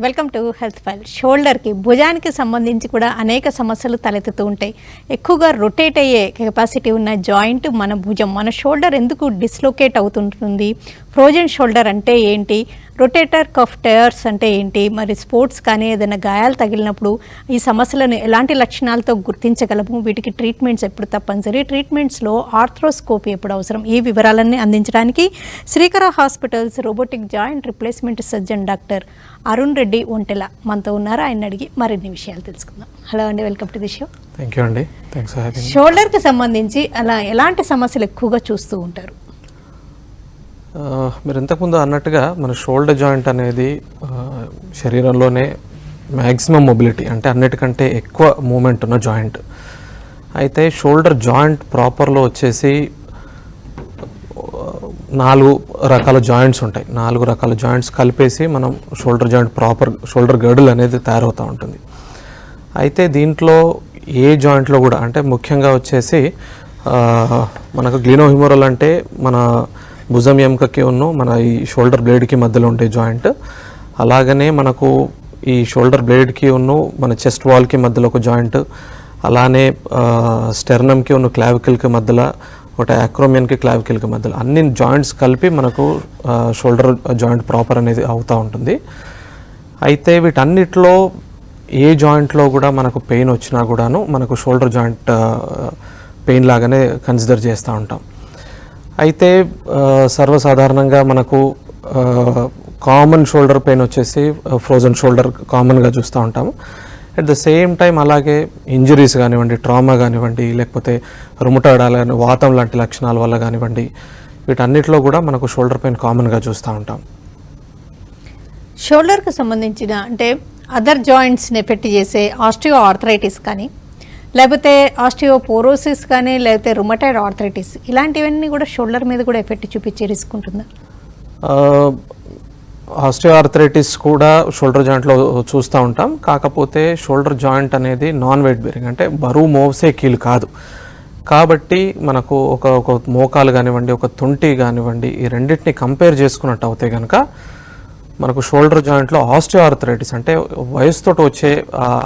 Welcome to health file. షోల్డర్కి భుజానికి సంబంధించి కూడా అనేక సమస్యలు తలెత్తుతూ ఉంటాయి. ఎక్కువగా రొటేట్ అయ్యే కెపాసిటీ ఉన్న జాయింట్ మన భుజం, మన షోల్డర్ ఎందుకు డిస్లొకేట్ అవుతుంటుంది? ఫ్రోజన్ షోల్డర్ అంటే ఏంటి? రొటేటర్ కఫ్ టయర్స్ అంటే ఏంటి? మరి స్పోర్ట్స్ కానీ ఏదైనా గాయాలు తగిలినప్పుడు ఈ సమస్యలను ఎలాంటి లక్షణాలతో గుర్తించగలము? వీటికి ట్రీట్మెంట్స్ ఎప్పుడు తప్పనిసరి? ట్రీట్మెంట్స్లో ఆర్థ్రోస్కోపీ ఎప్పుడు అవసరం? ఈ వివరాలన్నీ అందించడానికి Srikara hospitals robotic joint replacement surgeon doctor Arun Reddy Ontela మనతో ఉన్నారు. ఆయన అడిగి మరిన్ని విషయాలు తెలుసుకుందాం. హలో అండి, welcome to the show. Thank you అండి. Thanks for having me. షోల్డర్కి సంబంధించి అలా ఎలాంటి సమస్యలు ఎక్కువగా చూస్తూ ఉంటారు? మీరు ఇంతకుముందు అన్నట్టుగా మన షోల్డర్ జాయింట్ అనేది శరీరంలోనే మ్యాక్సిమం మొబిలిటీ, అంటే అన్నిటికంటే ఎక్కువ మూమెంట్ ఉన్న జాయింట్. అయితే షోల్డర్ జాయింట్ ప్రాపర్లో వచ్చేసి 4 రకాల జాయింట్స్ ఉంటాయి. 4 రకాల జాయింట్స్ కలిపేసి మనం shoulder joint proper shoulder girdle అనేది తయారవుతూ ఉంటుంది. అయితే దీంట్లో ఏ జాయింట్లో కూడా, అంటే ముఖ్యంగా వచ్చేసి మనకు గ్లీనోహ్యూమరల్ అంటే మన భుజం ఎముకకి మన ఈ షోల్డర్ బ్లేడ్కి మధ్యలో ఉండే జాయింట్. అలాగనే మనకు ఈ షోల్డర్ బ్లేడ్కి మన చెస్ట్ వాల్కి మధ్యలో ఒక జాయింట్, అలానే స్టెర్నమ్కి క్లావికల్కి మధ్యలో, ఒకటి యాక్రోమియన్కి క్లావికల్కి మధ్యలో, అన్ని జాయింట్స్ కలిపి మనకు షోల్డర్ జాయింట్ ప్రాపర్ అనేది అవుతూ ఉంటుంది. అయితే వీటన్నిటిలో ఏ జాయింట్లో కూడా మనకు పెయిన్ వచ్చినా కూడాను మనకు షోల్డర్ జాయింట్ పెయిన్ లాగానే కన్సిడర్ చేస్తూ ఉంటాం. అయితే సర్వసాధారణంగా మనకు కామన్ షోల్డర్ పెయిన్ వచ్చేసి ఫ్రోజన్ షోల్డర్ కామన్గా చూస్తూ ఉంటాము. అట్ ద సేమ్ టైం అలాగే ఇంజరీస్ కానివ్వండి, ట్రామా కానివ్వండి, లేకపోతే రుమటాయిడ్ అలాగే వాతం లాంటి లక్షణాల వల్ల కానివ్వండి, వీటన్నిటిలో కూడా మనకు షోల్డర్ పెయిన్ కామన్గా చూస్తూ ఉంటాం. షోల్డర్కి సంబంధించిన అంటే అదర్ జాయింట్స్ని ఎఫెక్ట్ చేసే ఆస్టియో ఆర్థరైటిస్ కానీ, లేకపోతే ఆస్టియోపోరోసిస్ కానీ, లేకపోతే రుమటాయిడ్ ఆర్థరైటిస్, ఇలాంటివన్నీ కూడా షోల్డర్ మీద కూడా ఎఫెక్ట్ చూపించే రిస్క్ ఉంటుందా? ఆస్టియో ఆర్థరైటిస్ కూడా షోల్డర్ జాయింట్లో చూస్తూ ఉంటాం. కాకపోతే షోల్డర్ జాయింట్ అనేది నాన్ వెయిట్ బేరింగ్, అంటే బరువు మోసే కీలు కాదు. కాబట్టి మనకు ఒక మోకాలు కానివ్వండి, ఒక తుంటి కానివ్వండి, ఈ రెండింటిని కంపేర్ చేసుకున్నట్టు అవుతే కనుక మనకు షోల్డర్ జాయింట్లో ఆస్టియో ఆర్థరైటిస్ అంటే వయసుతో వచ్చే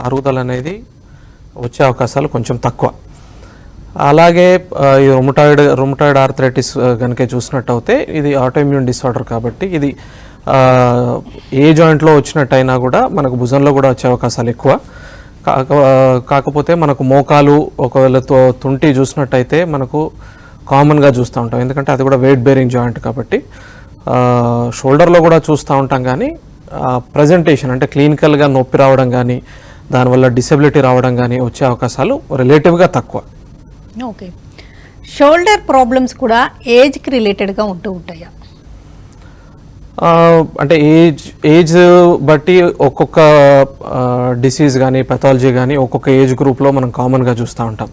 అరుగుదల అనేది వచ్చే అవకాశాలు కొంచెం తక్కువ. అలాగే ఈ రుమటాయిడ్ ఆర్థరైటిస్ కనుక చూసినట్టు అయితే ఇది ఆటోఇమ్యూన్ డిసార్డర్, కాబట్టి ఇది ఏ జాయింట్లో వచ్చినట్టయినా కూడా మనకు భుజంలో కూడా వచ్చే అవకాశాలు ఎక్కువ. కాకపోతే మనకు మోకాలు ఒకవేళ తుంటి చూసినట్టయితే మనకు కామన్గా చూస్తూ ఉంటాం, ఎందుకంటే అది కూడా వెయిట్ బేరింగ్ జాయింట్ కాబట్టి. షోల్డర్లో కూడా చూస్తూ ఉంటాం, కానీ ప్రజెంటేషన్ అంటే క్లినికల్గా నొప్పి రావడం కానీ, దానివల్ల డిసెబిలిటీ రావడం కానీ వచ్చే అవకాశాలు రిలేటివ్గా తక్కువ. ఓకే, షోల్డర్ ప్రాబ్లమ్స్ కూడా ఏజ్కి రిలేటెడ్గా ఉంటూ ఉంటాయా? అంటే ఏజ్ బట్టి ఒక్కొక్క డిసీజ్ కానీ పెథాలజీ కానీ ఒక్కొక్క ఏజ్ గ్రూప్లో మనం కామన్గా చూస్తూ ఉంటాం.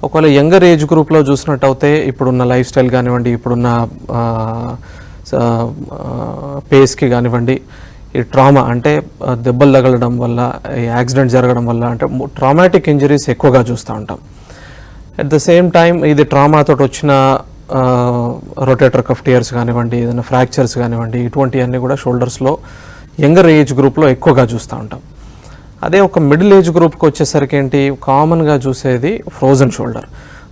ఒకవేళ యంగర్ ఏజ్ గ్రూప్లో చూసినట్టు అయితే ఇప్పుడున్న లైఫ్ స్టైల్ కానివ్వండి, ఇప్పుడున్న పేస్కి కానివ్వండి, ఈ ట్రామా అంటే దెబ్బలు తగలడం వల్ల, యాక్సిడెంట్ జరగడం వల్ల, అంటే ట్రామాటిక్ ఇంజరీస్ ఎక్కువగా చూస్తూ ఉంటాం. అట్ ద సేమ్ టైం ఇది ట్రామాతో వచ్చిన రొటేటర్ కఫ్ టియర్స్ కానివ్వండి, ఏదైనా ఫ్రాక్చర్స్ కానివ్వండి, ఇటువంటివన్నీ కూడా షోల్డర్స్లో యంగర్ ఏజ్ గ్రూప్లో ఎక్కువగా చూస్తూ ఉంటాం. అదే ఒక మిడిల్ ఏజ్ గ్రూప్కి వచ్చేసరికి ఏంటి, కామన్గా చూసేది ఫ్రోజన్ షోల్డర్.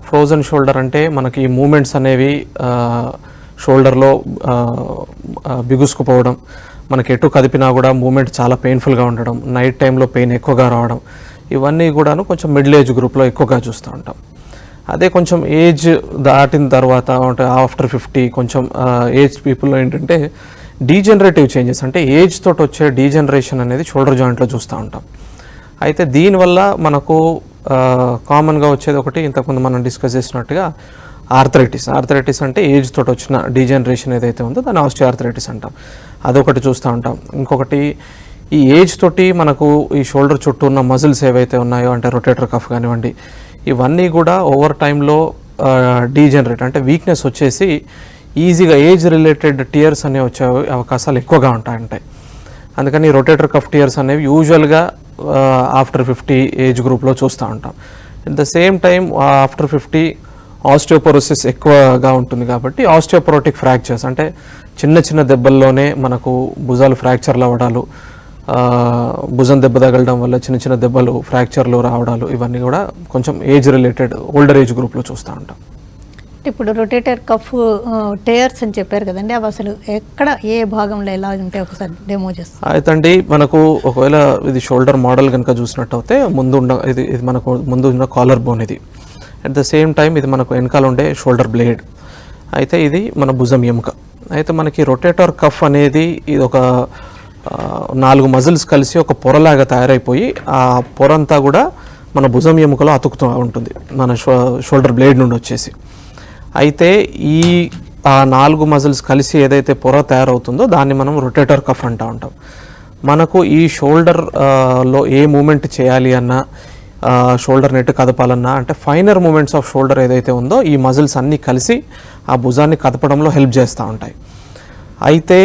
ఫ్రోజన్ షోల్డర్ అంటే మనకి ఈ మూమెంట్స్ అనేవి షోల్డర్లో బిగుసుకుపోవడం, మనకి ఎటు కదిపినా కూడా మూమెంట్ చాలా పెయిన్ఫుల్గా ఉండడం, నైట్ టైంలో పెయిన్ ఎక్కువగా రావడం, ఇవన్నీ కూడాను కొంచెం మిడిల్ ఏజ్ గ్రూప్లో ఎక్కువగా చూస్తూ ఉంటాం. అదే కొంచెం ఏజ్ దాటిన తర్వాత అంటే ఆఫ్టర్ 50 కొంచెం ఏజ్ పీపుల్లో ఏంటంటే డీజనరేటివ్ చేంజెస్, అంటే ఏజ్ తోటి వచ్చే డీజనరేషన్ అనేది షోల్డర్ జాయింట్లో చూస్తూ ఉంటాం. అయితే దీనివల్ల మనకు కామన్గా వచ్చేది ఒకటి, ఇంతకుముందు మనం డిస్కస్ చేసినట్టుగా ఆర్థరైటిస్ అంటే ఏజ్ తోటి వచ్చిన డీజనరేషన్ ఏదైతే ఉందో దాన్ని ఆస్టియో ఆర్థరైటిస్ అంటాం. అదొకటి చూస్తూ ఉంటాం. ఇంకొకటి ఈ ఏజ్ తోటి మనకు ఈ షోల్డర్ చుట్టూ ఉన్న మజిల్స్ ఏవైతే ఉన్నాయో, అంటే రొటేటర్ కఫ్ కానివ్వండి, ఇవన్నీ కూడా ఓవర్ టైంలో డీజనరేట్ అంటే వీక్నెస్ వచ్చేసి ఈజీగా ఏజ్ రిలేటెడ్ టియర్స్ అనేవి వచ్చే అవకాశాలు ఎక్కువగా ఉంటాయి. అందుకని రొటేటర్ కఫ్ టియర్స్ అనేవి యూజువల్గా ఆఫ్టర్ 50 ఏజ్ గ్రూప్లో చూస్తూ ఉంటాం. At the same time after 50 osteoporosis ఎక్కువగా ఉంటుంది, కాబట్టి ఆస్టియోపోరోటిక్ ఫ్రాక్చర్స్ అంటే చిన్న చిన్న దెబ్బల్లోనే మనకు భుజాలు ఫ్రాక్చర్లు అవ్వడాలు, భుజం దెబ్బ తగలడం వల్ల చిన్న చిన్న దెబ్బలు, ఫ్రాక్చర్లు రావడాలు, ఇవన్నీ కూడా కొంచెం ఏజ్ రిలేటెడ్ ఓల్డర్ ఏజ్ గ్రూప్లో చూస్తూ ఉంటాం. ఇప్పుడు రొటేటర్ కఫ్ టేయర్స్ అని చెప్పారు కదండి, అవి అసలు ఎక్కడ ఏ భాగంలో ఎలా ఉంటాయి ఒకసారి డెమో చేస్తాం. అయితే అండి, మనకు ఒకవేళ ఇది షోల్డర్ మోడల్ కనుక చూసినట్టయితే ఇది మనకు ముందు ఉన్న కాలర్ బోన్, ఇది అట్ ద సేమ్ టైం ఇది మనకు వెనకాల ఉండే షోల్డర్ బ్లేడ్. అయితే ఇది మన భుజం ఎముక. అయితే మనకి రొటేటర్ కఫ్ అనేది ఇది ఒక 4 మజిల్స్ కలిసి ఒక పొరలాగా తయారైపోయి ఆ పొర అంతా కూడా మన భుజం ఎముకలో అతుకుతూ ఉంటుంది మన షోల్డర్ బ్లేడ్ నుండి వచ్చేసి. అయితే ఆ 4 మజిల్స్ కలిసి ఏదైతే పొర తయారవుతుందో దాన్ని మనం రొటేటర్ కఫ్ అంటూ ఉంటాం. మనకు ఈ షోల్డర్ లో ఏ మూమెంట్ చేయాలి అన్నా, షోల్డర్ నెట్ కదపాలన్నా, అంటే ఫైనర్ మూమెంట్స్ ఆఫ్ షోల్డర్ ఏదైతే ఉందో ఈ మజిల్స్ అన్నీ కలిసి ఆ భుజాన్ని కదపడంలో హెల్ప్ చేస్తూ ఉంటాయి. అయితే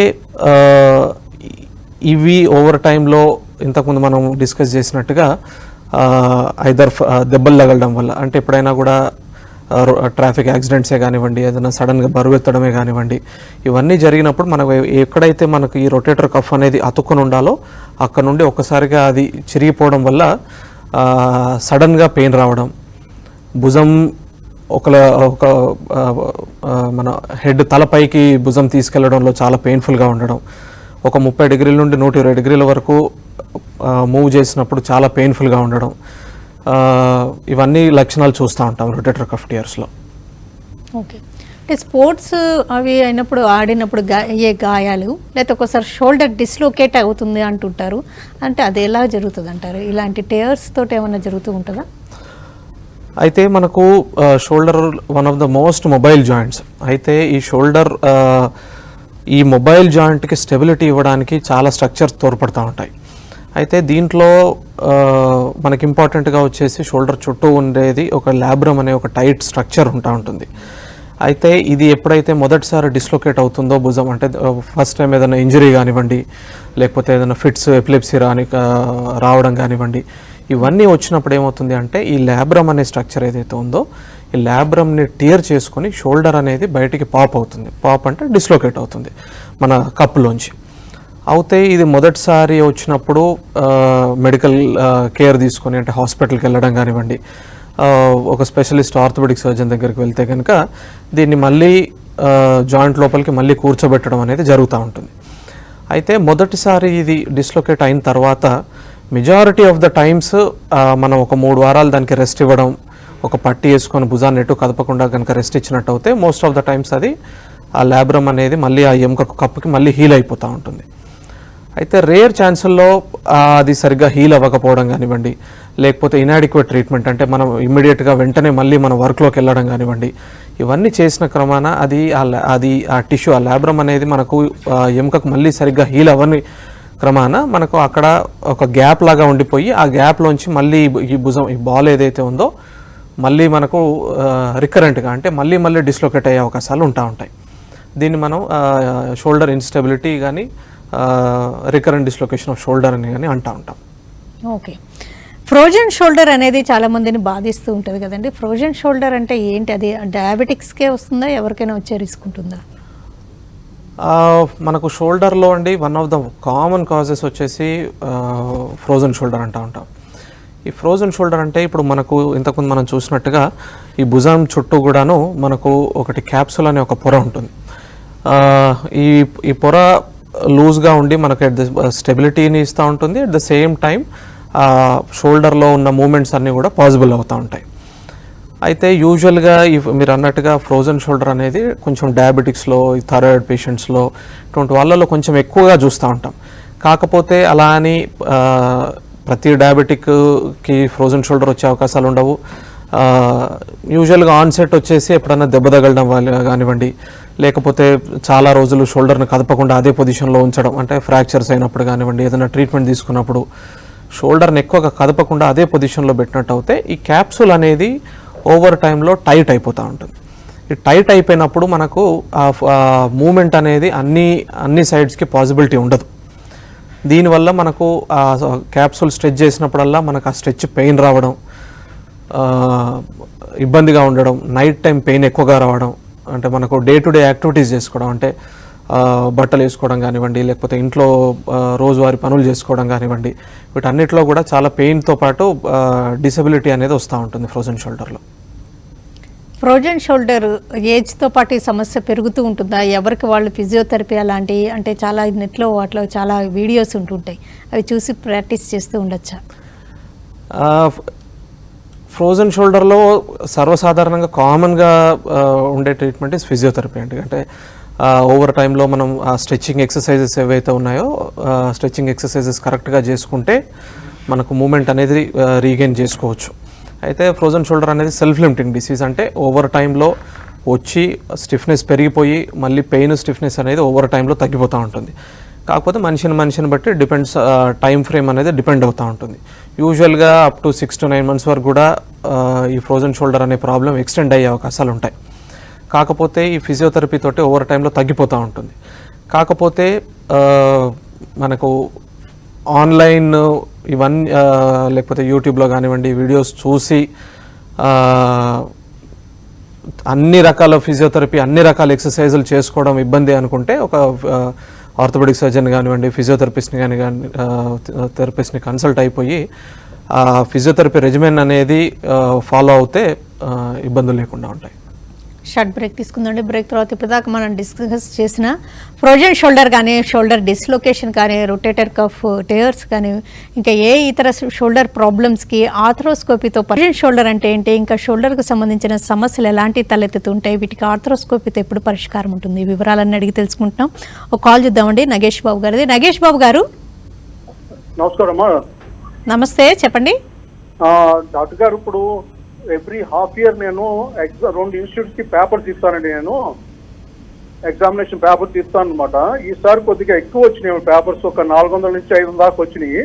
ఇవి ఓవర్ టైంలో ఇంతకుముందు మనం డిస్కస్ చేసినట్టుగా ఐదర్ దెబ్బలు తగలడం వల్ల, అంటే ఎప్పుడైనా కూడా ట్రాఫిక్ యాక్సిడెంట్సే కానివ్వండి, ఏదైనా సడన్గా బరువెత్తడమే కానివ్వండి, ఇవన్నీ జరిగినప్పుడు మనకు ఎక్కడైతే మనకు ఈ రొటేటర్ కఫ్ అనేది అతుక్కుని ఉండాలో అక్కడ నుండి ఒక్కసారిగా అది చిరిగిపోవడం వల్ల సడన్గా పెయిన్ రావడం, భుజం ఒక మన హెడ్ తలపైకి భుజం తీసుకెళ్లడంలో చాలా పెయిన్ఫుల్గా ఉండడం, ఒక 30 డిగ్రీల నుండి 120 డిగ్రీల వరకు మూవ్ చేసినప్పుడు చాలా పెయిన్ఫుల్గా ఉండడం, ఇవన్నీ లక్షణాలు చూస్తూ ఉంటాం రొటేటర్ కఫ్ టియర్స్లో. ఓకే, అంటే స్పోర్ట్స్ అవి అయినప్పుడు ఆడినప్పుడు అయ్యే గాయాలు, లేకపోతే ఒకసారి షోల్డర్ డిస్లోకేట్ అవుతుంది అంటుంటారు, అంటే అది ఎలా జరుగుతుంది అంటారు? ఇలాంటి టేయర్స్ తోటి ఏమైనా జరుగుతూ ఉంటుందా? అయితే మనకు shoulder one of the most mobile joints. అయితే ఈ షోల్డర్ ఈ మొబైల్ జాయింట్కి స్టెబిలిటీ ఇవ్వడానికి చాలా స్ట్రక్చర్స్ తోడ్పడుతూ ఉంటాయి. అయితే దీంట్లో మనకి ఇంపార్టెంట్గా వచ్చేసి షోల్డర్ చుట్టూ ఉండేది ఒక లాబ్రమ్ అనే ఒక టైట్ స్ట్రక్చర్ ఉంటుంది. అయితే ఇది ఎప్పుడైతే మొదటిసారి డిస్లోకేట్ అవుతుందో భుజం, అంటే ఫస్ట్ టైం ఏదైనా ఇంజరీ కానివ్వండి, లేకపోతే ఏదైనా ఫిట్స్, ఎపిలెప్సీ రావడం కానివ్వండి, ఇవన్నీ వచ్చినప్పుడు ఏమవుతుంది అంటే ఈ లాబ్రమ్ అనే స్ట్రక్చర్ ఏదైతే ఉందో ఈ లాబ్రమ్ని టియర్ చేసుకొని షోల్డర్ అనేది బయటికి పాప్ అవుతుంది. పాప్ అంటే డిస్లోకేట్ అవుతుంది మన కప్పులోంచి. అయితే ఇది మొదటిసారి వచ్చినప్పుడు మెడికల్ కేర్ తీసుకొని, అంటే హాస్పిటల్కి వెళ్ళడం కానివ్వండి, ఒక స్పెషలిస్ట్ ఆర్థోపెడిక్ సర్జన్ దగ్గరికి వెళ్తే కనుక దీన్ని మళ్ళీ జాయింట్ లోపలికి మళ్ళీ కూర్చోబెట్టడం అనేది జరుగుతూ ఉంటుంది. అయితే మొదటిసారి ఇది డిస్లోకేట్ అయిన తర్వాత మెజారిటీ ఆఫ్ ద టైమ్స్ మనం ఒక 3 వారాలు దానికి రెస్ట్ ఇవ్వడం, ఒక పట్టి వేసుకొని భుజాన్ని ఎటు కదపకుండా కనుక రెస్ట్ ఇచ్చినట్టు అయితే మోస్ట్ ఆఫ్ ద టైమ్స్ అది ఆ లాబ్రమ్ అనేది మళ్ళీ ఆ ఎముక కప్పుకి మళ్ళీ హీల్ అయిపోతూ ఉంటుంది. అయితే రేర్ ఛాన్సుల్లో అది సరిగ్గా హీల్ అవ్వకపోవడం కానివ్వండి, లేకపోతే ఇనాడిక్వేట్ ట్రీట్మెంట్, అంటే మనం ఇమ్మీడియట్గా వెంటనే మళ్ళీ మన వర్క్లోకి వెళ్ళడం కానివ్వండి, ఇవన్నీ చేసిన క్రమాన అది ఆ టిష్యూ, ఆ లాబ్రమ్ అనేది మనకు ఎముకకు మళ్ళీ సరిగ్గా హీల్ అవ్వని క్రమాన మనకు అక్కడ ఒక గ్యాప్ లాగా ఉండిపోయి ఆ గ్యాప్లోంచి మళ్ళీ ఈ భుజం, ఈ బాల్ ఏదైతే ఉందో మళ్ళీ మనకు రికరెంట్గా, అంటే మళ్ళీ డిస్లోకేట్ అయ్యే అవకాశాలు ఉంటాయి. దీన్ని మనం షోల్డర్ ఇన్స్టెబిలిటీ కానీ రికరెంట్ డిస్లొకేషన్ ఆఫ్ షోల్డర్ అని కానీ అంటూ ఉంటాం. ఓకే, ఫ్రోజన్ షోల్డర్ అనేది చాలా మందిని బాధిస్తూ ఉంటుంది కదండి. ఫ్రోజన్ షోల్డర్ అంటే ఏంటి? అది డయాబెటిక్స్కే వస్తుందా, ఎవరికైనా వచ్చే రిస్క్ ఉంటుందా? మనకు షోల్డర్లో అండి one of the common causes వచ్చేసి ఫ్రోజన్ షోల్డర్ అంటూ ఉంటాం. ఈ ఫ్రోజన్ షోల్డర్ అంటే ఇప్పుడు మనకు ఇంతకుముందు మనం చూసినట్టుగా ఈ భుజం చుట్టూ కూడాను మనకు ఒకటి క్యాప్సుల్ అనే ఒక పొర ఉంటుంది. ఈ పొర లూజ్గా ఉండి మనకు స్టెబిలిటీని ఇస్తూ ఉంటుంది. అట్ ద సేమ్ టైం షోల్డర్లో ఉన్న మూమెంట్స్ అన్నీ కూడా పాసిబుల్ అవుతూ ఉంటాయి. అయితే యూజువల్గా మీరు అన్నట్టుగా ఫ్రోజన్ షోల్డర్ అనేది కొంచెం డయాబెటిక్స్లో, థైరాయిడ్ పేషెంట్స్లో, ఇటువంటి వాళ్ళలో కొంచెం ఎక్కువగా చూస్తూ ఉంటాం. కాకపోతే అలా అని ప్రతి డయాబెటిక్కి ఫ్రోజన్ షోల్డర్ వచ్చే అవకాశాలు ఉండవు. యూజువల్గా ఆన్సెట్ వచ్చేసి ఎప్పుడైనా దెబ్బ తగలడం వల్ల కానివ్వండి, లేకపోతే చాలా రోజులు షోల్డర్ని కదపకుండా అదే పొజిషన్లో ఉంచడం, అంటే ఫ్రాక్చర్స్ అయినప్పుడు కానివ్వండి, ఏదైనా ట్రీట్మెంట్ తీసుకున్నప్పుడు షోల్డర్ని ఎక్కువగా కదపకుండా అదే పొజిషన్లో పెట్టినట్టు అయితే ఈ క్యాప్సూల్ అనేది ఓవర్ టైంలో టైట్ అయిపోతూ ఉంటుంది. ఈ టైట్ అయిపోయినప్పుడు మనకు మూమెంట్ అనేది అన్ని సైడ్స్కి పాసిబిలిటీ ఉండదు. దీనివల్ల మనకు ఆ క్యాప్సూల్ స్ట్రెచ్ చేసినప్పుడల్లా మనకు ఆ స్ట్రెచ్ పెయిన్ రావడం, ఇబ్బందిగా ఉండడం, నైట్ టైం పెయిన్ ఎక్కువగా రావడం, అంటే మనకు డే టు డే యాక్టివిటీస్ చేసుకోవడం, అంటే బట్టలు వేసుకోవడం కానివ్వండి, లేకపోతే ఇంట్లో రోజువారీ పనులు చేసుకోవడం కానివ్వండి, వీటన్నిటిలో కూడా చాలా పెయిన్తో పాటు డిసెబిలిటీ అనేది వస్తూ ఉంటుంది ఫ్రోజన్ షోల్డర్లో. ఫ్రోజన్ షోల్డర్ ఏజ్తో పాటు ఈ సమస్య పెరుగుతూ ఉంటుందా? ఎవరికి వాళ్ళు ఫిజియోథెరపీ అలాంటివి అంటే చాలా నెట్లో వాటిలో చాలా వీడియోస్ ఉంటుంటాయి, అవి చూసి ప్రాక్టీస్ చేస్తూ ఉండొచ్చా? ఫ్రోజన్ షోల్డర్లో సర్వసాధారణంగా కామన్గా ఉండే ట్రీట్మెంట్ ఇస్ ఫిజియోథెరపీ అండి. అంటే ఓవర్ టైంలో మనం ఆ స్ట్రెచ్చింగ్ ఎక్సర్సైజెస్ ఏవైతే ఉన్నాయో స్ట్రెచ్చింగ్ ఎక్సర్సైజెస్ కరెక్ట్గా చేసుకుంటే మనకు మూమెంట్ అనేది రీగెయిన్ చేసుకోవచ్చు. అయితే ఫ్రోజన్ షోల్డర్ అనేది సెల్ఫ్ లిమిటింగ్ డిసీజ్. అంటే ఓవర్ టైంలో వచ్చి స్టిఫ్నెస్ పెరిగిపోయి మళ్ళీ పెయిన్ స్టిఫ్నెస్ అనేది ఓవర్ టైంలో తగ్గిపోతూ ఉంటుంది. కాకపోతే మనిషిని బట్టి డిపెండ్స్, టైం ఫ్రేమ్ అనేది డిపెండ్ అవుతూ ఉంటుంది. యూజువల్గా అప్ టు 6 to 9 months వరకు కూడా ఈ ఫ్రోజన్ షోల్డర్ అనే ప్రాబ్లం ఎక్స్టెండ్ అయ్యే అవకాశాలు ఉంటాయి. కాకపోతే ఈ ఫిజియోథెరపీ తోటి ఓవర్ టైంలో తగ్గిపోతూ ఉంటుంది. కాకపోతే మనకు ఆన్లైన్ ఇవన్నీ లేకపోతే యూట్యూబ్లో కానివ్వండి వీడియోస్ చూసి అన్ని రకాల ఫిజియోథెరపీ అన్ని రకాల ఎక్సర్సైజులు చేసుకోవడం ఇబ్బంది అనుకుంటే ఒక ఆర్థోపెడిక్ సర్జన్ కానివ్వండి, ఫిజియోథెరపిస్ట్ని థెరపిస్ట్ని కన్సల్ట్ అయిపోయి ఫిజియోథెరపీ రెజిమెన్ అనేది ఫాలో అవుతే ఇబ్బందులు లేకుండా ఉంటాయి. Short break తీసుకుందండి. బ్రేక్ తర్వాత ఇప్పటిదాకా మనం డిస్కస్ చేసిన ఫ్రోజన్ షోల్డర్ కానీ, షోల్డర్ డిస్లొకేషన్ కానీ, రొటేటర్ కఫ్ టేర్స్ కానీ, ఇంకా ఏ ఇతర షోల్డర్ ప్రాబ్లమ్స్కి ఆర్థ్రోస్కోపీతో ఫ్రోజన్ షోల్డర్ అంటే ఏంటి, ఇంకా షోల్డర్కి సంబంధించిన సమస్యలు ఎలాంటి తలెత్తుతుంటాయి, వీటికి ఆర్థ్రోస్కోపీతో ఎప్పుడు పరిష్కారం ఉంటుంది, వివరాలన్నీ అడిగి తెలుసుకుంటున్నాం. ఒక కాల్ చూద్దామండి. నగేష్ బాబు గారిది. నగేష్ బాబు గారు నమస్కారం. నమస్తే, చెప్పండి. డాక్టర్ గారు, ఇప్పుడు ఎవ్రీ హాఫ్ ఇయర్ నేను 2 ఇన్స్టిట్యూట్స్ కి పేపర్స్ ఇస్తానండి. నేను ఎగ్జామినేషన్ పేపర్స్ ఇస్తాను అనమాట. ఈసారి కొద్దిగా ఎక్కువ వచ్చినాయి పేపర్స్, ఒక 400 నుంచి 500 దాకా వచ్చినాయి.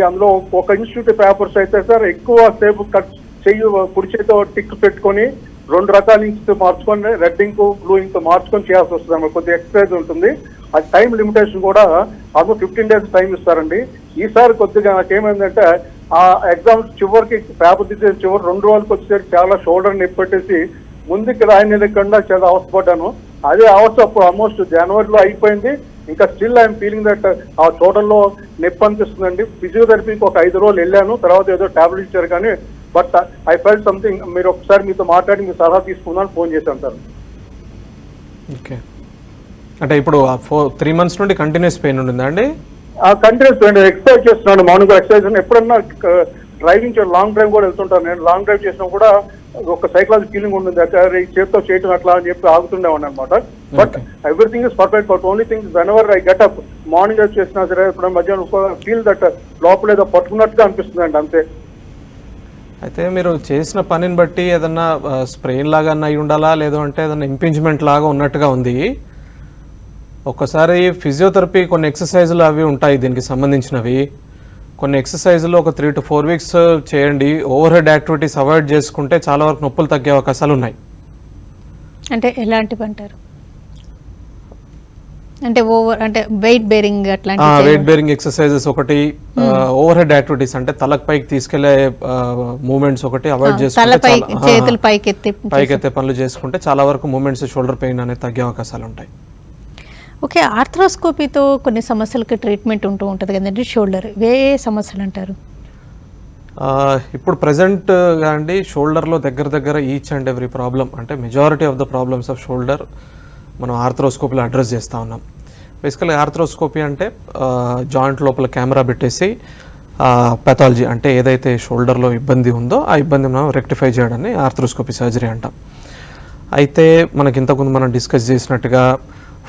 అందులో ఒక ఇన్స్టిట్యూట్ పేపర్స్ అయితే సార్ ఎక్కువ సేపు కుడి చేతితో టిక్ పెట్టుకొని 2 రకాల ఇంక్స్ మార్చుకొని రెడ్ ఇంక్ బ్లూ ఇంక్ మార్చుకొని చేయాల్సి వస్తుంది అన్నమాట. కొద్దిగా ఎక్సర్సైజ్ ఉంటుంది. అది టైం లిమిటేషన్ కూడా ఆల్మోస్ట్ 15 days టైం ఇస్తారండి. ఈసారి కొద్దిగా నాకేమైందంటే ఆ ఎగ్జామ్ చివరికి పేపర్ తీసే చివరి 2 రోజులకు వచ్చేసరికి చాలా షోల్డర్ నొప్పి పెట్టేసి ముందుకు రాయలేకుండా చాలా అవస్థపడ్డాను. అదే అవస్థ అప్పుడు ఆల్మోస్ట్ జనవరిలో అయిపోయింది. ఇంకా స్టిల్ ఐఎమ్ ఫీలింగ్ దట్ ఆ షోల్డర్లో నొప్పి అనిపిస్తుందండి. ఫిజియోథెరపీకి ఒక 5 రోజులు వెళ్ళాను, తర్వాత ఏదో టాబ్లెట్ ఇచ్చారు. కానీ బట్ ఐ ఫెల్ట్ సంథింగ్. మీరు ఒకసారి మీతో మాట్లాడి మీ సలహా తీసుకుందామని ఫోన్ చేశాను సార్. ఓకే, అంటే ఇప్పుడు 3 months నుండి కంటిన్యూస్ పెయిన్ ఉండిందా అండి? కంటిన్యూస్ ఎక్సర్సైజ్ చేస్తున్నాను. మార్నింగ్ ఎక్సర్సైజ్ ఎప్పుడన్నా డ్రైవింగ్ లాంగ్ డ్రైవ్ కూడా వెళ్తుంటాను. నేను లాంగ్ డ్రైవ్ చేసినా కూడా ఒక సైకలాజికల్ ఫీలింగ్ ఉంటుంది, ఈ చేతితో చేయటం అట్లా అని చెప్పి ఆగుతుండేవాడిని అనమాట. But everything is perfect. But only thing whenever I get up morning చేసినా సరే ఇప్పుడు మధ్యాహ్నం ఫీల్ దట్ లోపల ఏదో పట్టుకున్నట్టుగా అనిపిస్తుంది అండి, అంతే. అయితే మీరు చేసిన పనిని బట్టి ఏదన్నా స్ప్రెయిన్ లాగా అయి ఉండాలా, లేదు అంటే ఏదన్నా ఇంపింజ్మెంట్ లాగా ఉన్నట్టుగా ఉంది. ఒక్కసారి ఫిజియోథెరపీ కొన్ని ఎక్సర్సైజులు అవి ఉంటాయి దీనికి సంబంధించినవి. కొన్ని ఎక్సర్సైజులు ఒక 3 to 4 weeks చేయండి. ఓవర్ హెడ్ యాక్టివిటీస్ అవాయిడ్ చేసుకుంటే చాలా వరకు నొప్పులు తగ్గే అవకాశాలు ఉన్నాయి. అంటే ఎలాంటివి అంటారు? అంటే వెయిట్ బేరింగ్ అట్లాంటి వెయిట్ బేరింగ్ ఎక్సర్సైజెస్ ఒకటి, ఓవర్ హెడ్ యాక్టివిటీస్ అంటే తలకు పైకి తీసుకెళ్లే మూమెంట్స్ ఒకటి అవాయిడ్ చేసుకుంటే, చేతులు పైకెత్తే పనులు చేసుకుంటే చాలా వరకు మూమెంట్స్ షోల్డర్ పెయిన్ అనేది తగ్గే అవకాశాలు ఉంటాయి. ఓకే, ఆర్థ్రోస్కోపీతో కొన్ని సమస్యలకి ట్రీట్మెంట్ ఉంటుంది కదండి షోల్డర్, ఏ సమస్యలు అంటారు? ఇప్పుడు ప్రజెంట్గా అండి షోల్డర్లో దగ్గర ఈచ్ అండ్ ఎవ్రీ ప్రాబ్లం, అంటే majority of the problems of shoulder మనం ఆర్థ్రోస్కోపీలో అడ్రస్ చేస్తూ ఉన్నాం. బేసికల్గా ఆర్థ్రోస్కోపీ అంటే జాయింట్ లోపల కెమెరా పెట్టేసి పెథాలజీ అంటే ఏదైతే షోల్డర్లో ఇబ్బంది ఉందో ఆ ఇబ్బంది మనం రెక్టిఫై చేయడాన్ని ఆర్థ్రోస్కోపీ సర్జరీ అంటాం. అయితే మనకి ఇంతకుముందు మనం డిస్కస్ చేసినట్టుగా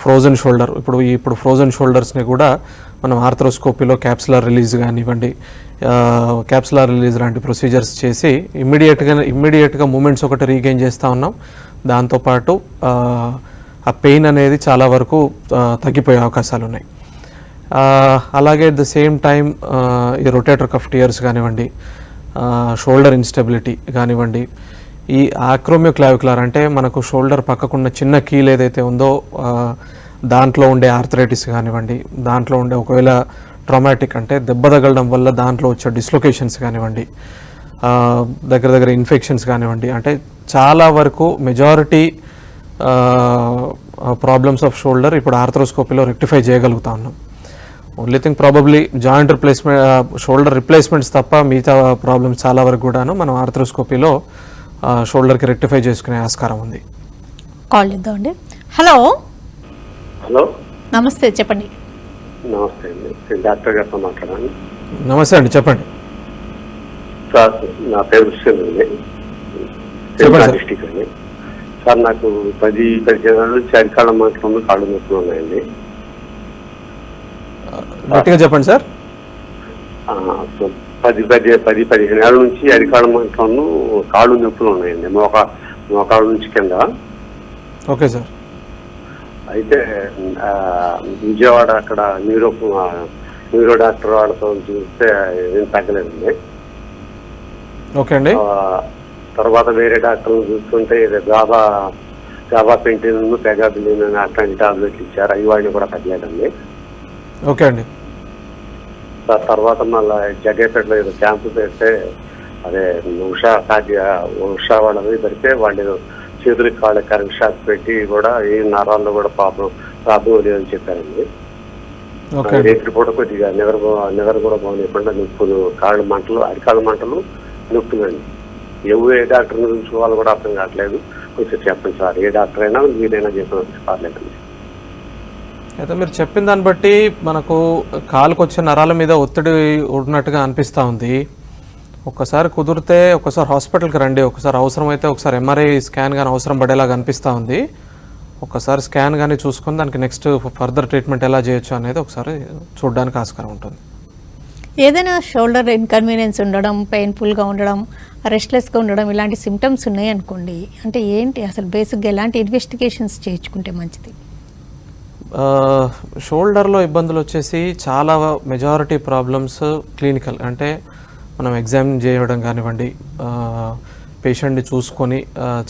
ఫ్రోజన్ షోల్డర్, ఇప్పుడు ఫ్రోజన్ షోల్డర్స్ని కూడా మనం ఆర్థ్రోస్కోపీలో క్యాప్సులార్ రిలీజ్ కానివ్వండి, క్యాప్సులార్ రిలీజ్ లాంటి ప్రొసీజర్స్ చేసి ఇమ్మీడియట్గా మూమెంట్స్ ఒకటి రీగెయిన్ చేస్తూ ఉన్నాం. దాంతోపాటు ఆ పెయిన్ అనేది చాలా వరకు తగ్గిపోయే అవకాశాలు ఉన్నాయి. అలాగే అట్ ద సేమ్ టైం ఈ రొటేటర్ కఫ్ టియర్స్ కానివ్వండి, షోల్డర్ ఇన్స్టెబిలిటీ కానివ్వండి, ఈ ఆక్రోమియోక్లావిక్యులర్ అంటే మనకు షోల్డర్ పక్కకున్న చిన్న కీల్ ఏదైతే ఉందో దాంట్లో ఉండే ఆర్థరైటిస్ కానివ్వండి, దాంట్లో ఉండే ఒకవేళ ట్రామాటిక్ అంటే దెబ్బ తగలడం వల్ల దాంట్లో వచ్చే డిస్లొకేషన్స్ కానివ్వండి, దగ్గర ఇన్ఫెక్షన్స్ కానివ్వండి, అంటే చాలా వరకు మెజారిటీ ప్రాబ్లమ్స్ ఆఫ్ షోల్డర్ ఇప్పుడు ఆర్థ్రోస్కోపీలో రెక్టిఫై చేయగలుగుతా ఉన్నాం. Only thing probably joint replacement, shoulder replacements తప్ప మిగతా ప్రాబ్లమ్స్ చాలా వరకు కూడాను మనం ఆర్థ్రోస్కోపీలో షోల్డర్కి రెక్టిఫై చేసుకునే ఆస్కారం ఉంది. కాల్ చేద్దామండి. హలో హలో, నమస్తే, చెప్పండి. నమస్తే అండి, నేను డాక్టర్ గారితో మాట్లాడాను. నమస్తే అండి, చెప్పండి. సార్ నా పేరు హుస్సేన్ అండి, చెప్పండి సార్. డిస్టిక్ అండి. సార్ నాకు 10-15 ఏళ్ళ నుంచి అరికాళ్ళ మాత్రం కాళ్ళు నొప్పులు ఉన్నాయండి. గట్టిగా చెప్పండి సార్. 10-15 ఏళ్ళ నుంచి అరికాళ్ళ మాత్రం కాళ్ళు నొప్పులు ఉన్నాయండి, మోకాళ్ళ నుంచి కింద. Okay sir. అయితే విజయవాడ అక్కడ న్యూరో డాక్టర్ వాళ్ళతో చూస్తే ఏం తగ్గలేదండి. ఓకే అండి. తర్వాత వేరే డాక్టర్లు చూస్తుంటే గాబా పెంటిన్, పెగాబిలిన్ అని అట్లాంటి టాబ్లెట్లు ఇచ్చారు, అవి వాడిని కూడా తగ్గలేదండి. ఓకే అండి. తర్వాత మళ్ళీ జగేపేటలో ఏదో క్యాంపు పెడితే, అదే ఉషా వాళ్ళది పెడితే వాళ్ళు చేతులకి కాళ్ళకి కరెంట్ షాక్ పెట్టి కూడా ఏ నరాల్లో కూడా ప్రాబ్లం లేదని చెప్పారండి. రేపు కూడా కొద్దిగా నిద్ర కూడా బాగుండకుండా నొప్పులు, కాళ్ళు మంటలు, అరికాళ్ళ మంటలు, నొప్పులు అండి. ఏ డాక్టర్ని చూసుకోవాలో కూడా అర్థం కావట్లేదు. కొంచెం చెప్పండి సార్, ఏ డాక్టర్ అయినా మీరైనా చెప్పినట్టు పర్లేదండి. అయితే మీరు చెప్పిన దాన్ని బట్టి మనకు కాలుకు వచ్చే నరాల మీద ఒత్తిడి ఉన్నట్టుగా అనిపిస్తూ ఉంది. ఒక్కసారి కుదిరితే ఒకసారి హాస్పిటల్కి రండి, ఒకసారి అవసరమైతే ఒకసారి ఎంఆర్ఐ స్కాన్ కానీ అవసరం పడేలాగా అనిపిస్తూ ఉంది. ఒకసారి స్కాన్ కానీ చూసుకొని దానికి నెక్స్ట్ ఫర్దర్ ట్రీట్మెంట్ ఎలా చేయొచ్చు అనేది ఒకసారి చూడడానికి ఆస్కారం ఉంటుంది. ఏదైనా షోల్డర్ ఇన్కన్వీనియన్స్ ఉండడం, పెయిన్ఫుల్గా ఉండడం, రెస్ట్లెస్గా ఉండడం, ఇలాంటి సిమ్టమ్స్ ఉన్నాయి అనుకోండి, అంటే ఏంటి అసలు బేసిక్గా ఎలాంటి ఇన్వెస్టిగేషన్స్ చేయించుకుంటే మంచిది? షోల్డర్లో ఇబ్బందులు వచ్చేసి చాలా మెజారిటీ ప్రాబ్లమ్స్ క్లినికల్, అంటే మనం ఎగ్జామిన్ చేయడం కానివ్వండి, పేషెంట్ని చూసుకొని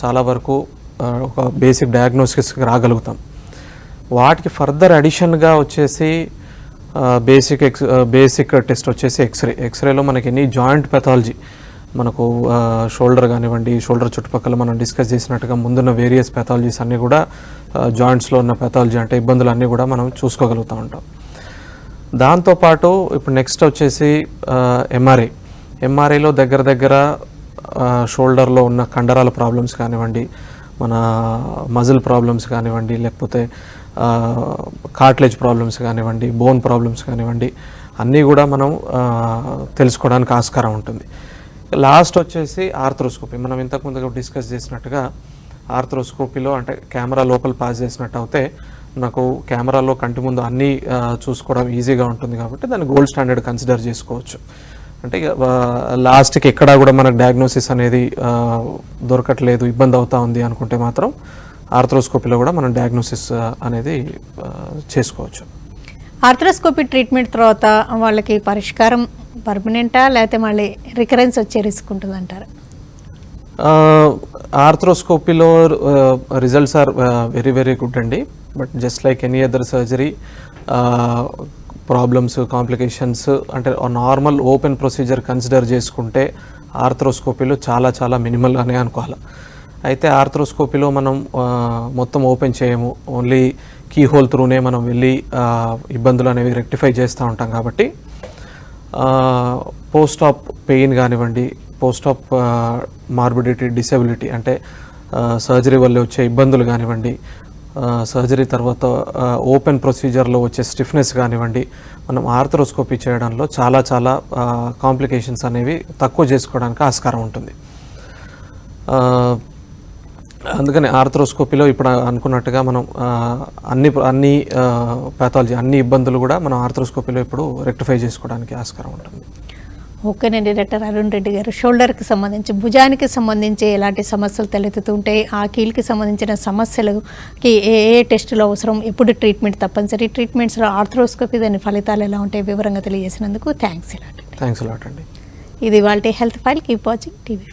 చాలా వరకు ఒక బేసిక్ డయాగ్నోసిస్కి రాగలుగుతాం. వాటికి ఫర్దర్ అడిషన్గా వచ్చేసి బేసిక్ టెస్ట్ వచ్చేసి ఎక్స్రేలో మనకి ఎనీ జాయింట్ పెథాలజీ, మనకు షోల్డర్ కానివ్వండి, షోల్డర్ చుట్టుపక్కల మనం డిస్కస్ చేసినట్టుగా ముందున్న వేరియస్ పెథాలజీస్ అన్నీ కూడా జాయింట్స్లో ఉన్న పెథాలజీ అంటే ఇబ్బందులు అన్నీ కూడా మనం చూసుకోగలుగుతూ ఉంటాం. దాంతోపాటు ఇప్పుడు నెక్స్ట్ వచ్చేసి ఎంఆర్ఐలో దగ్గర షోల్డర్లో ఉన్న కండరాల ప్రాబ్లమ్స్ కానివ్వండి, మన మజిల్ ప్రాబ్లమ్స్ కానివ్వండి, లేకపోతే కార్టిలేజ్ ప్రాబ్లమ్స్ కానివ్వండి, బోన్ ప్రాబ్లమ్స్ కానివ్వండి, అన్నీ కూడా మనం తెలుసుకోవడానికి ఆస్కారం ఉంటుంది. లాస్ట్ వచ్చేసి ఆర్థ్రోస్కోపీ. మనం ఇంతకుముందు డిస్కస్ చేసినట్టుగా ఆర్థ్రోస్కోపీలో అంటే కెమెరా లోపల పాస్ చేసినట్టు అయితే నాకు కెమెరాలో కంటి ముందు అన్నీ చూసుకోవడం ఈజీగా ఉంటుంది కాబట్టి దాన్ని గోల్డ్ స్టాండర్డ్ కన్సిడర్ చేసుకోవచ్చు. అంటే లాస్ట్కి ఎక్కడా కూడా మనకు డయాగ్నోసిస్ అనేది దొరకట్లేదు, ఇబ్బంది అవుతా ఉంది అనుకుంటే మాత్రం ఆర్థ్రోస్కోపీలో కూడా మనం డయాగ్నోసిస్ అనేది చేసుకోవచ్చు. ఆర్థ్రోస్కోపీ ట్రీట్మెంట్ తర్వాత వాళ్ళకి పరిష్కారం పర్మనెంటా, లేకపోతే మళ్ళీ రికరెన్స్ వచ్చే రిస్క్ ఉంటుంది అంటారు? ఆర్థ్రోస్కోపీలో రిజల్ట్స్ ఆర్ వెరీ గుడ్ అండి. But just like any other surgery, problems, complications అంటే నార్మల్ ఓపెన్ ప్రొసీజర్ కన్సిడర్ చేసుకుంటే ఆర్థ్రోస్కోపీలో చాలా మినిమల్ అనే అనుకోవాలి. అయితే ఆర్థ్రోస్కోపీలో మనం మొత్తం ఓపెన్ చేయము, ఓన్లీ కీ హోల్ త్రూనే మనం వెళ్ళి ఇబ్బందులు అనేవి రెక్టిఫై చేస్తూ ఉంటాం కాబట్టి పోస్ట్ ఆప్ పెయిన్ కానివ్వండి, పోస్ట్ ఆప్ మార్బిడిటీ, డిసేబిలిటీ అంటే సర్జరీ వల్ల వచ్చే ఇబ్బందులు కానివ్వండి, సర్జరీ తర్వాత ఓపెన్ ప్రొసీజర్లో వచ్చే స్టిఫ్నెస్ కానివ్వండి, మనం ఆర్థ్రోస్కోపీ చేయడంలో చాలా కాంప్లికేషన్స్ అనేవి తక్కువ చేసుకోవడానికి ఆస్కారం ఉంటుంది. అందుకని ఆర్థ్రోస్కోపీలో ఇప్పుడు అనుకున్నట్టుగా మనం అన్ని పాథాలజీ, అన్ని ఇబ్బందులు కూడా మనం ఆర్థ్రోస్కోపీలో ఇప్పుడు రెక్టిఫై చేసుకోవడానికి ఆస్కారం ఉంటుంది. ఓకేనండి డాక్టర్ అరుణ్ రెడ్డి గారు, షోల్డర్కి సంబంధించి, భుజానికి సంబంధించి ఎలాంటి సమస్యలు తలెత్తుతుంటే, ఆ కీలుకి సంబంధించిన సమస్యలకి ఏ టెస్టులు అవసరం, ఎప్పుడు ట్రీట్మెంట్ తప్పనిసరి, ట్రీట్మెంట్స్లో ఆర్థ్రోస్కోపీ దాని ఫలితాలు ఎలా ఉంటాయి వివరంగా తెలియజేసినందుకు థ్యాంక్స్ అలాట్ అండి. ఇది వాళ్ళ health file. Keep watching TV.